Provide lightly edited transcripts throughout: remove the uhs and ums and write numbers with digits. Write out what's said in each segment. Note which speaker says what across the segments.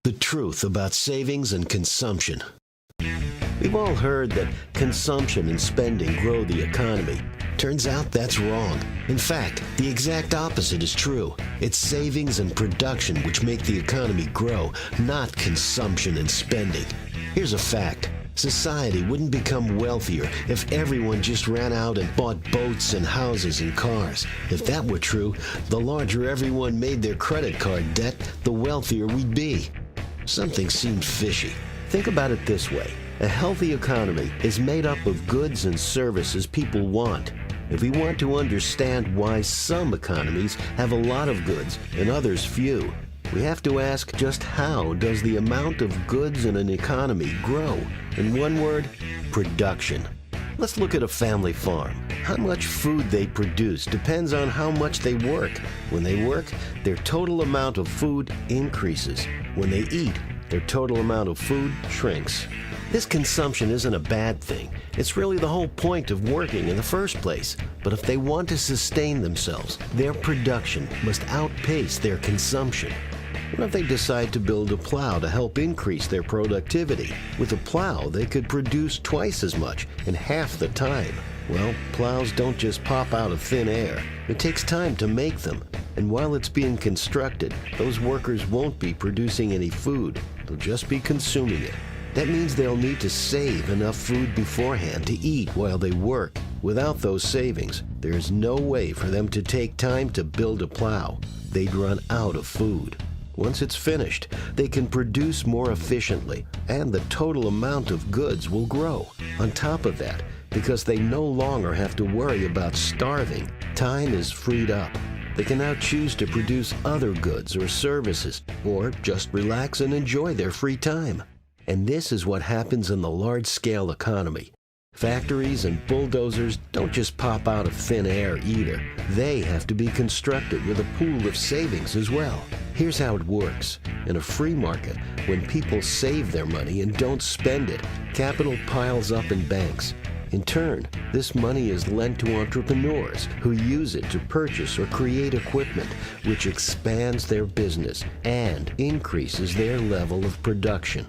Speaker 1: The truth about savings and consumption. We've all heard that consumption and spending grow the economy. Turns out that's wrong. In fact, the exact opposite is true. It's savings and production which make the economy grow, not consumption and spending. Here's a fact. Society wouldn't become wealthier if everyone just ran out and bought boats and houses and cars. If that were true, the larger everyone made their credit card debt, the wealthier we'd be. Something seemed fishy. Think about it this way. A healthy economy is made up of goods and services people want. If we want to understand why some economies have a lot of goods and others few, we have to ask just how does the amount of goods in an economy grow? In one word, production. Let's look at a family farm. How much food they produce depends on how much they work. When they work, their total amount of food increases. When they eat, their total amount of food shrinks. This consumption isn't a bad thing. It's really the whole point of working in the first place. But if they want to sustain themselves, their production must outpace their consumption. What if they decide to build a plow to help increase their productivity? With a plow, they could produce twice as much in half the time. Well, plows don't just pop out of thin air. It takes time to make them. And while it's being constructed, those workers won't be producing any food. They'll just be consuming it. That means they'll need to save enough food beforehand to eat while they work. Without those savings, there's no way for them to take time to build a plow. They'd run out of food. Once it's finished, they can produce more efficiently, and the total amount of goods will grow. On top of that, because they no longer have to worry about starving, time is freed up. They can now choose to produce other goods or services, or just relax and enjoy their free time. And this is what happens in the large-scale economy. Factories and bulldozers don't just pop out of thin air either. They have to be constructed with a pool of savings as well. Here's how it works. In a free market, when people save their money and don't spend it, capital piles up in banks. In turn, this money is lent to entrepreneurs who use it to purchase or create equipment, which expands their business and increases their level of production.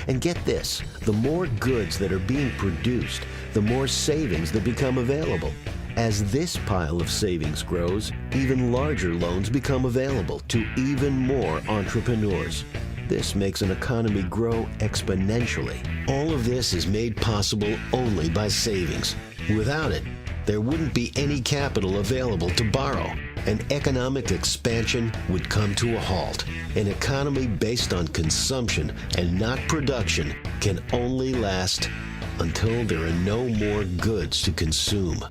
Speaker 1: And get this, the more goods that are being produced, the more savings that become available. As this pile of savings grows, even larger loans become available to even more entrepreneurs. This makes an economy grow exponentially. All of this is made possible only by savings. Without it, there wouldn't be any capital available to borrow, and economic expansion would come to a halt. An economy based on consumption and not production can only last until there are no more goods to consume.